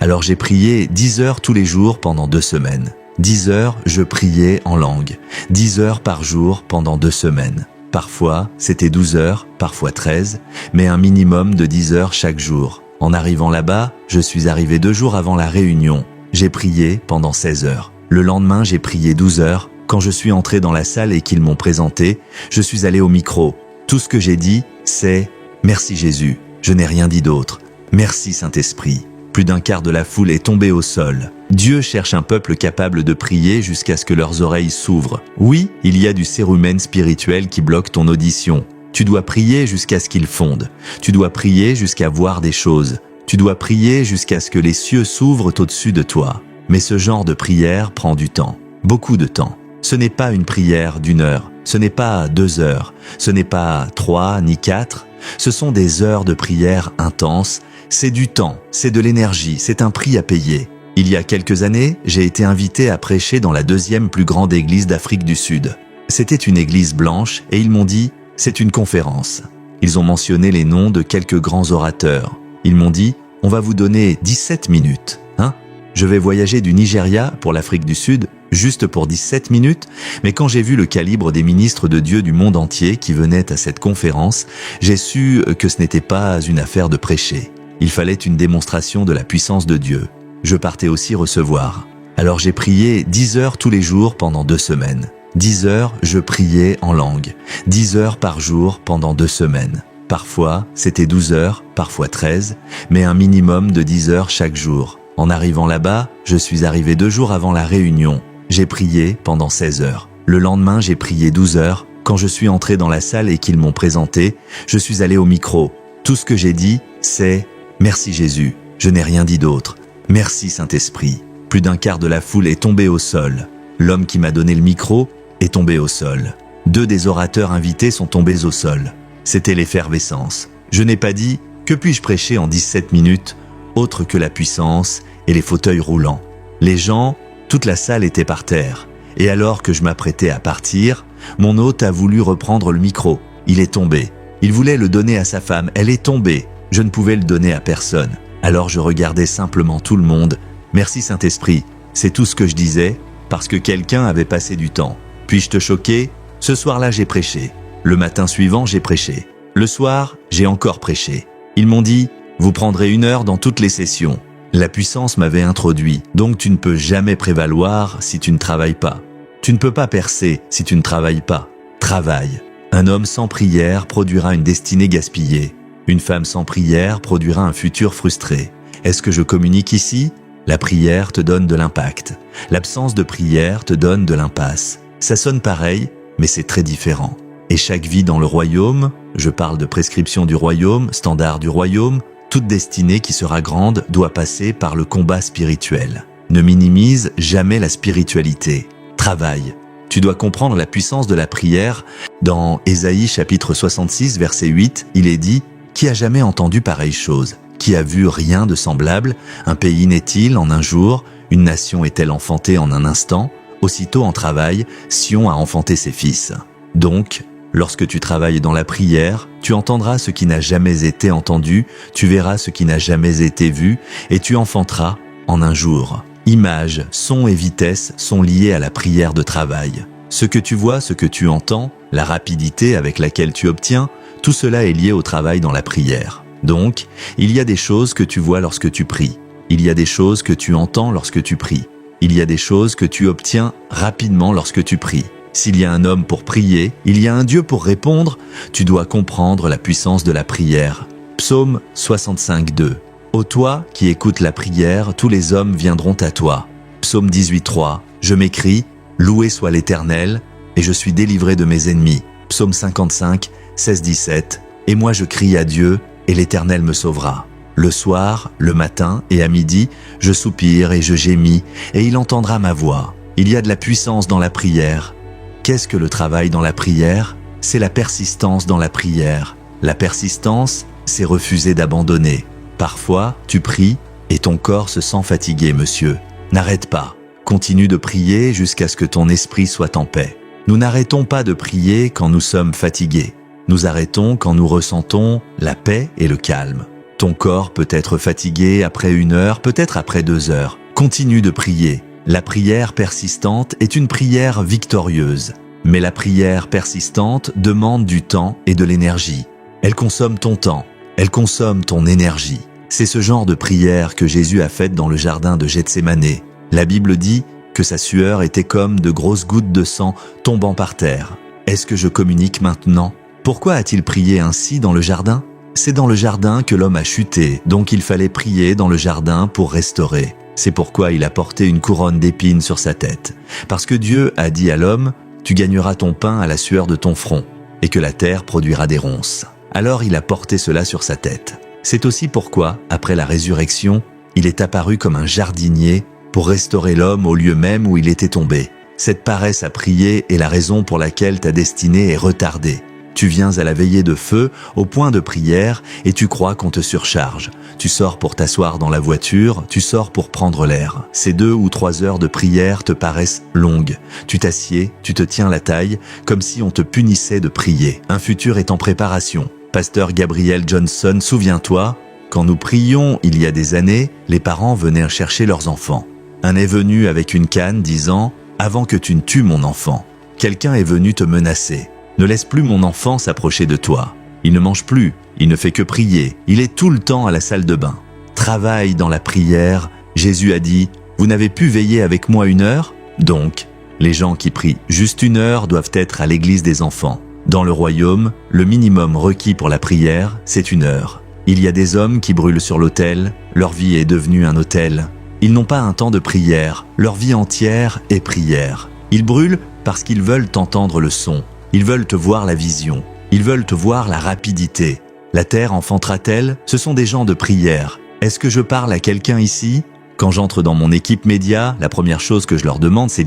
Alors j'ai prié 10 heures tous les jours pendant 2 semaines. 10 heures, je priais en langue. 10 heures par jour pendant 2 semaines. Parfois, c'était 12 heures, parfois 13, mais un minimum de 10 heures chaque jour. En arrivant là-bas, je suis arrivé 2 jours avant la réunion. J'ai prié pendant 16 heures. Le lendemain, j'ai prié 12 heures. Quand je suis entré dans la salle et qu'ils m'ont présenté, je suis allé au micro. Tout ce que j'ai dit, c'est « Merci Jésus ». Je n'ai rien dit d'autre. « Merci Saint-Esprit ». Plus d'un quart de la foule est tombé au sol. Dieu cherche un peuple capable de prier jusqu'à ce que leurs oreilles s'ouvrent. Oui, il y a du cérumen spirituel qui bloque ton audition. Tu dois prier jusqu'à ce qu'il fonde. Tu dois prier jusqu'à voir des choses. Tu dois prier jusqu'à ce que les cieux s'ouvrent au-dessus de toi. Mais ce genre de prière prend du temps. Beaucoup de temps. Ce n'est pas une prière d'1 heure. Ce n'est pas 2 heures. Ce n'est pas 3 ni 4. Ce sont des heures de prière intenses. C'est du temps, c'est de l'énergie, c'est un prix à payer. Il y a quelques années, j'ai été invité à prêcher dans la 2e plus grande église d'Afrique du Sud. C'était une église blanche et ils m'ont dit « c'est une conférence ». Ils ont mentionné les noms de quelques grands orateurs. Ils m'ont dit « on va vous donner 17 minutes. Hein ? Je vais voyager du Nigeria pour l'Afrique du Sud juste pour 17 minutes, mais quand j'ai vu le calibre des ministres de Dieu du monde entier qui venaient à cette conférence, j'ai su que ce n'était pas une affaire de prêcher. Il fallait une démonstration de la puissance de Dieu. Je partais aussi recevoir. Alors j'ai prié 10 heures tous les jours pendant 2 semaines. 10 heures, je priais en langue. 10 heures par jour pendant 2 semaines. Parfois, c'était 12 heures, parfois 13, mais un minimum de 10 heures chaque jour. En arrivant là-bas, je suis arrivé 2 jours avant la réunion. J'ai prié pendant 16 heures. Le lendemain, j'ai prié 12 heures. Quand je suis entré dans la salle et qu'ils m'ont présenté, je suis allé au micro. Tout ce que j'ai dit, c'est « Merci Jésus ». Je n'ai rien dit d'autre. « Merci Saint-Esprit ». Plus d'un quart de la foule est tombé au sol. L'homme qui m'a donné le micro est tombé au sol. 2 des orateurs invités sont tombés au sol. C'était l'effervescence. Je n'ai pas dit « Que puis-je prêcher en 17 minutes ?» autre que la puissance et les fauteuils roulants. Les gens, toute la salle était par terre. Et alors que je m'apprêtais à partir, mon hôte a voulu reprendre le micro. Il est tombé. Il voulait le donner à sa femme. Elle est tombée. Je ne pouvais le donner à personne. Alors je regardais simplement tout le monde. Merci Saint-Esprit. C'est tout ce que je disais, parce que quelqu'un avait passé du temps. Puis-je te choquer ? Ce soir-là, j'ai prêché. Le matin suivant, j'ai prêché. Le soir, j'ai encore prêché. Ils m'ont dit « Vous prendrez 1 heure dans toutes les sessions ». La puissance m'avait introduit, donc tu ne peux jamais prévaloir si tu ne travailles pas. Tu ne peux pas percer si tu ne travailles pas. Travaille. Un homme sans prière produira une destinée gaspillée. Une femme sans prière produira un futur frustré. Est-ce que je communique ici ? La prière te donne de l'impact. L'absence de prière te donne de l'impasse. Ça sonne pareil, mais c'est très différent. Et chaque vie dans le royaume, je parle de prescription du royaume, standard du royaume, toute destinée qui sera grande doit passer par le combat spirituel. Ne minimise jamais la spiritualité. Travaille. Tu dois comprendre la puissance de la prière. Dans Ésaïe chapitre 66, verset 8, il est dit « Qui a jamais entendu pareille chose ? Qui a vu rien de semblable ? Un pays naît-il en un jour ? Une nation est-elle enfantée en un instant ? Aussitôt en travail, Sion a enfanté ses fils. » Donc, lorsque tu travailles dans la prière, tu entendras ce qui n'a jamais été entendu, tu verras ce qui n'a jamais été vu, et tu enfanteras en un jour. Images, sons et vitesse sont liés à la prière de travail. Ce que tu vois, ce que tu entends, la rapidité avec laquelle tu obtiens, tout cela est lié au travail dans la prière. Donc, il y a des choses que tu vois lorsque tu pries. Il y a des choses que tu entends lorsque tu pries. Il y a des choses que tu obtiens rapidement lorsque tu pries. S'il y a un homme pour prier, il y a un Dieu pour répondre, tu dois comprendre la puissance de la prière. Psaume 65, 2. Ô toi qui écoutes la prière, tous les hommes viendront à toi. Psaume 18, 3. Je m'écrie, loué soit l'Éternel, et je suis délivré de mes ennemis. Psaume 55, 16, 17. Et moi je crie à Dieu, et l'Éternel me sauvera. Le soir, le matin et à midi, je soupire et je gémis, et il entendra ma voix. Il y a de la puissance dans la prière. Qu'est-ce que le travail dans la prière ? C'est la persistance dans la prière. La persistance, c'est refuser d'abandonner. Parfois, tu pries et ton corps se sent fatigué, monsieur. N'arrête pas. Continue de prier jusqu'à ce que ton esprit soit en paix. Nous n'arrêtons pas de prier quand nous sommes fatigués. Nous arrêtons quand nous ressentons la paix et le calme. Ton corps peut être fatigué après 1 heure, peut-être après 2 heures. Continue de prier. La prière persistante est une prière victorieuse. Mais la prière persistante demande du temps et de l'énergie. Elle consomme ton temps, elle consomme ton énergie. C'est ce genre de prière que Jésus a faite dans le jardin de Gethsémane. La Bible dit que sa sueur était comme de grosses gouttes de sang tombant par terre. Est-ce que je communique maintenant? Pourquoi a-t-il prié ainsi dans le jardin? C'est dans le jardin que l'homme a chuté, donc il fallait prier dans le jardin pour restaurer. C'est pourquoi il a porté une couronne d'épines sur sa tête. Parce que Dieu a dit à l'homme, « Tu gagneras ton pain à la sueur de ton front, et que la terre produira des ronces. » Alors il a porté cela sur sa tête. C'est aussi pourquoi, après la résurrection, il est apparu comme un jardinier pour restaurer l'homme au lieu même où il était tombé. Cette paresse à prier est la raison pour laquelle ta destinée est retardée. Tu viens à la veillée de feu, au point de prière, et tu crois qu'on te surcharge. Tu sors pour t'asseoir dans la voiture, tu sors pour prendre l'air. Ces 2 ou 3 heures de prière te paraissent longues. Tu t'assieds, tu te tiens la taille, comme si on te punissait de prier. Un futur est en préparation. Pasteur Gabriel Johnson, souviens-toi, quand nous prions il y a des années, les parents venaient chercher leurs enfants. Un est venu avec une canne disant « Avant que tu ne tues mon enfant ». Quelqu'un est venu te menacer. Ne laisse plus mon enfant s'approcher de toi. Il ne mange plus, il ne fait que prier, il est tout le temps à la salle de bain. Travaille dans la prière. Jésus a dit « Vous n'avez pu veiller avec moi 1 heure ?» Donc, les gens qui prient juste 1 heure doivent être à l'église des enfants. Dans le royaume, le minimum requis pour la prière, c'est 1 heure. Il y a des hommes qui brûlent sur l'autel, leur vie est devenue un autel. Ils n'ont pas un temps de prière, leur vie entière est prière. Ils brûlent parce qu'ils veulent entendre le son. Ils veulent te voir la vision. Ils veulent te voir la rapidité. La terre enfantera-t-elle? Ce sont des gens de prière. Est-ce que je parle à quelqu'un ici? Quand j'entre dans mon équipe média, la première chose que je leur demande, c'est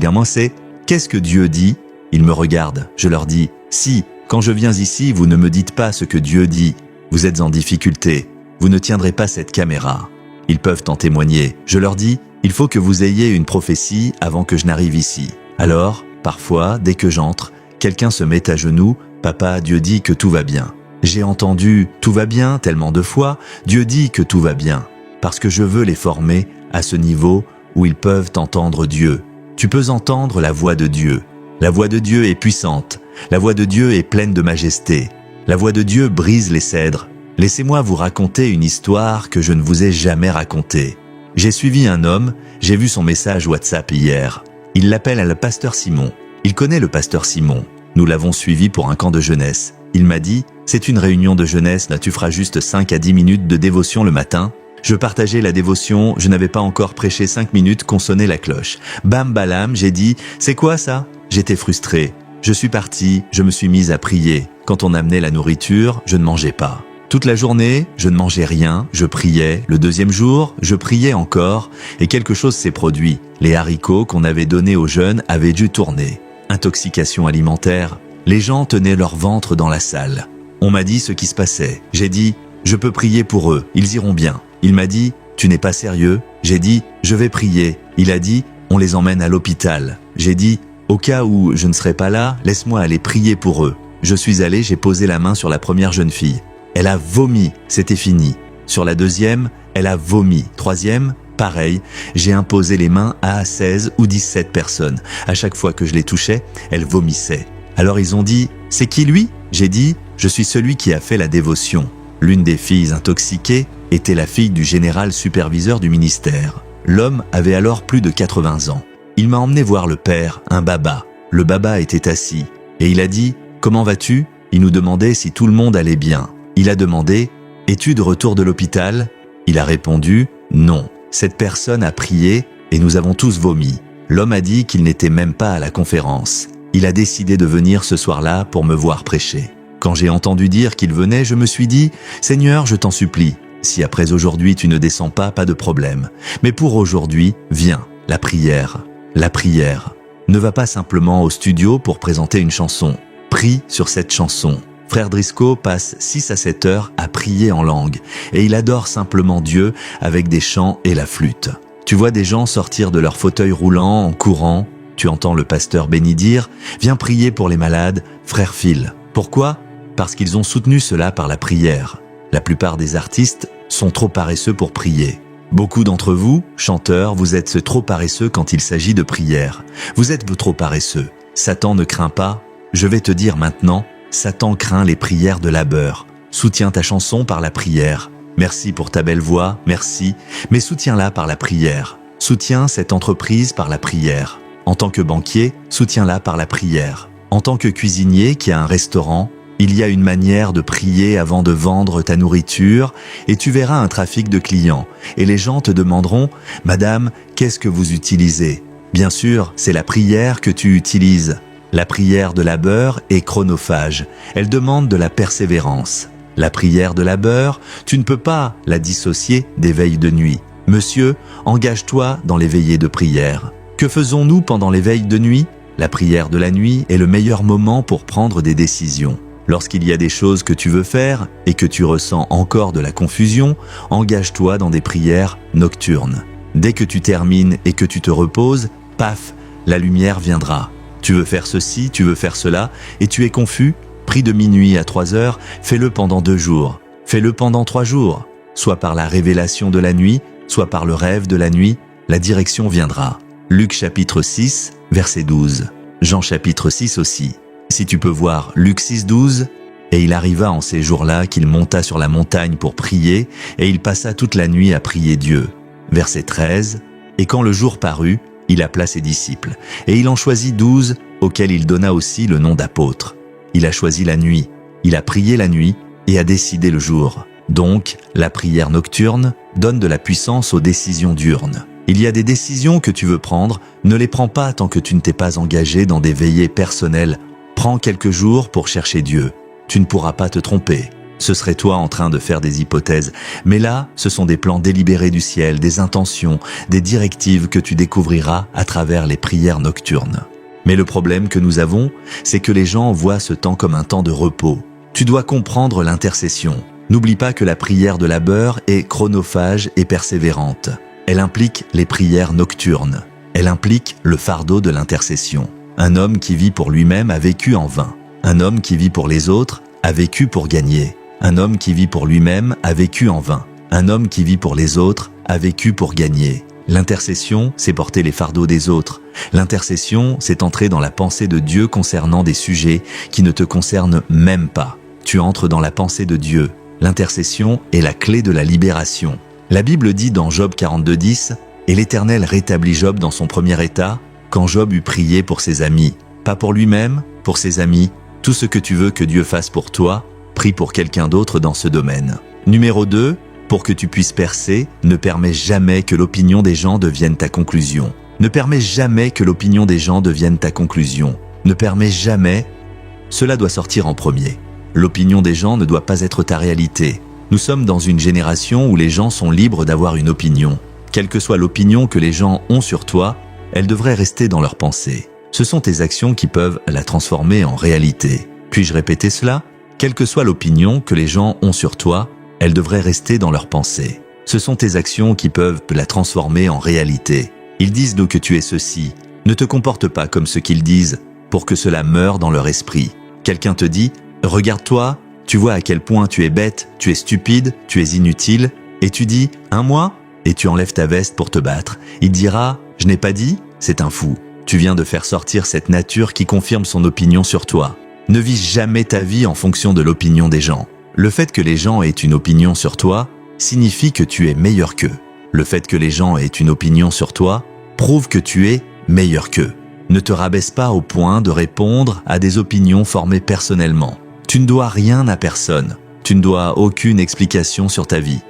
« Qu'est-ce que Dieu dit ?» Ils me regardent. Je leur dis « Si, quand je viens ici, vous ne me dites pas ce que Dieu dit. Vous êtes en difficulté. Vous ne tiendrez pas cette caméra. » Ils peuvent en témoigner. Je leur dis « Il faut que vous ayez une prophétie avant que je n'arrive ici. » Alors, parfois, dès que j'entre, quelqu'un se met à genoux, « Papa, Dieu dit que tout va bien. » J'ai entendu « tout va bien » tellement de fois, Dieu dit que tout va bien. Parce que je veux les former à ce niveau où ils peuvent entendre Dieu. Tu peux entendre la voix de Dieu. La voix de Dieu est puissante. La voix de Dieu est pleine de majesté. La voix de Dieu brise les cèdres. Laissez-moi vous raconter une histoire que je ne vous ai jamais racontée. J'ai suivi un homme, j'ai vu son message WhatsApp hier. Il l'appelle le pasteur Simon. Il connaît le pasteur Simon. Nous l'avons suivi pour un camp de jeunesse. Il m'a dit « C'est une réunion de jeunesse, là tu feras juste 5 à 10 minutes de dévotion le matin. » Je partageais la dévotion, je n'avais pas encore prêché 5 minutes qu'on sonnait la cloche. Bam balam, j'ai dit « C'est quoi ça ?» J'étais frustré. Je suis parti, je me suis mise à prier. Quand on amenait la nourriture, je ne mangeais pas. Toute la journée, je ne mangeais rien, je priais. Le 2e jour, je priais encore et quelque chose s'est produit. Les haricots qu'on avait donnés aux jeunes avaient dû tourner. Intoxication alimentaire. Les gens tenaient leur ventre dans la salle. On m'a dit ce qui se passait. J'ai dit « Je peux prier pour eux, ils iront bien ». Il m'a dit « Tu n'es pas sérieux ?» J'ai dit « Je vais prier ». Il a dit « On les emmène à l'hôpital ». J'ai dit « Au cas où je ne serai pas là, laisse-moi aller prier pour eux ». Je suis allé, j'ai posé la main sur la première jeune fille. Elle a vomi, c'était fini. Sur la 2e, elle a vomi. 3e, pareil, j'ai imposé les mains à 16 ou 17 personnes. À chaque fois que je les touchais, elle vomissait. Alors ils ont dit « C'est qui lui ?» J'ai dit « Je suis celui qui a fait la dévotion ». L'une des filles intoxiquées était la fille du général superviseur du ministère. L'homme avait alors plus de 80 ans. Il m'a emmené voir le père, un baba. Le baba était assis et il a dit « Comment vas-tu ?» Il nous demandait si tout le monde allait bien. Il a demandé « Es-tu de retour de l'hôpital ?» Il a répondu « Non ». Cette personne a prié et nous avons tous vomi. L'homme a dit qu'il n'était même pas à la conférence. Il a décidé de venir ce soir-là pour me voir prêcher. Quand j'ai entendu dire qu'il venait, je me suis dit « Seigneur, je t'en supplie. Si après aujourd'hui tu ne descends pas, pas de problème. Mais pour aujourd'hui, viens, la prière. La prière. Ne va pas simplement au studio pour présenter une chanson. Prie sur cette chanson. » Frère Driscoll passe 6 à 7 heures à prier en langue et il adore simplement Dieu avec des chants et la flûte. Tu vois des gens sortir de leur fauteuil roulant en courant. Tu entends le pasteur Benny dire « Viens prier pour les malades, frère Phil. » Pourquoi ? Parce qu'ils ont soutenu cela par la prière. La plupart des artistes sont trop paresseux pour prier. Beaucoup d'entre vous, chanteurs, vous êtes trop paresseux quand il s'agit de prière. Vous êtes trop paresseux. Satan ne craint pas. Je vais te dire maintenant, Satan craint les prières de labeur. Soutiens ta chanson par la prière. Merci pour ta belle voix, merci, mais soutiens-la par la prière. Soutiens cette entreprise par la prière. En tant que banquier, soutiens-la par la prière. En tant que cuisinier qui a un restaurant, il y a une manière de prier avant de vendre ta nourriture et tu verras un trafic de clients. Et les gens te demanderont « Madame, qu'est-ce que vous utilisez ?» Bien sûr, c'est la prière que tu utilises. La prière de labeur est chronophage. Elle demande de la persévérance. La prière de labeur, tu ne peux pas la dissocier des veilles de nuit. Monsieur, engage-toi dans les veillées de prière. Que faisons-nous pendant les veilles de nuit ? La prière de la nuit est le meilleur moment pour prendre des décisions. Lorsqu'il y a des choses que tu veux faire et que tu ressens encore de la confusion, engage-toi dans des prières nocturnes. Dès que tu termines et que tu te reposes, paf, la lumière viendra. Tu veux faire ceci, tu veux faire cela, et tu es confus ? Prie de minuit à 3 heures, fais-le pendant 2 jours. Fais-le pendant 3 jours. Soit par la révélation de la nuit, soit par le rêve de la nuit, la direction viendra. Luc chapitre 6, verset 12. Jean chapitre 6 aussi. Si tu peux voir Luc 6, 12, « Et il arriva en ces jours-là qu'il monta sur la montagne pour prier, et il passa toute la nuit à prier Dieu. » Verset 13, « Et quand le jour parut, il appela ses disciples, et il en choisit 12, auxquels il donna aussi le nom d'apôtres. Il a choisi la nuit, il a prié la nuit, et a décidé le jour. Donc, la prière nocturne donne de la puissance aux décisions diurnes. Il y a des décisions que tu veux prendre, ne les prends pas tant que tu ne t'es pas engagé dans des veillées personnelles. Prends quelques jours pour chercher Dieu. Tu ne pourras pas te tromper. Ce serait toi en train de faire des hypothèses. Mais là, ce sont des plans délibérés du ciel, des intentions, des directives que tu découvriras à travers les prières nocturnes. Mais le problème que nous avons, c'est que les gens voient ce temps comme un temps de repos. Tu dois comprendre l'intercession. N'oublie pas que la prière de labeur est chronophage et persévérante. Elle implique les prières nocturnes. Elle implique le fardeau de l'intercession. Un homme qui vit pour lui-même a vécu en vain. Un homme qui vit pour les autres a vécu pour gagner. Un homme qui vit pour lui-même a vécu en vain. Un homme qui vit pour les autres a vécu pour gagner. L'intercession, c'est porter les fardeaux des autres. L'intercession, c'est entrer dans la pensée de Dieu concernant des sujets qui ne te concernent même pas. Tu entres dans la pensée de Dieu. L'intercession est la clé de la libération. La Bible dit dans Job 42:10, « Et l'Éternel rétablit Job dans son premier état, quand Job eut prié pour ses amis. » Pas pour lui-même, pour ses amis. Tout ce que tu veux que Dieu fasse pour toi, prie pour quelqu'un d'autre dans ce domaine. Numéro 2, pour que tu puisses percer, ne permets jamais que l'opinion des gens devienne ta conclusion. Ne permets jamais que l'opinion des gens devienne ta conclusion. Ne permets jamais. Cela doit sortir en premier. L'opinion des gens ne doit pas être ta réalité. Nous sommes dans une génération où les gens sont libres d'avoir une opinion. Quelle que soit l'opinion que les gens ont sur toi, elle devrait rester dans leur pensée. Ce sont tes actions qui peuvent la transformer en réalité. Puis-je répéter cela ? Quelle que soit l'opinion que les gens ont sur toi, elle devrait rester dans leur pensée. Ce sont tes actions qui peuvent la transformer en réalité. Ils disent donc que tu es ceci. Ne te comporte pas comme ce qu'ils disent pour que cela meure dans leur esprit. Quelqu'un te dit « Regarde-toi, tu vois à quel point tu es bête, tu es stupide, tu es inutile. » Et tu dis « Un mois ?» Et tu enlèves ta veste pour te battre. Il dira « Je n'ai pas dit ?» C'est un fou. Tu viens de faire sortir cette nature qui confirme son opinion sur toi. Ne vis jamais ta vie en fonction de l'opinion des gens. Le fait que les gens aient une opinion sur toi signifie que tu es meilleur qu'eux. Le fait que les gens aient une opinion sur toi prouve que tu es meilleur qu'eux. Ne te rabaisse pas au point de répondre à des opinions formées personnellement. Tu ne dois rien à personne. Tu ne dois aucune explication sur ta vie.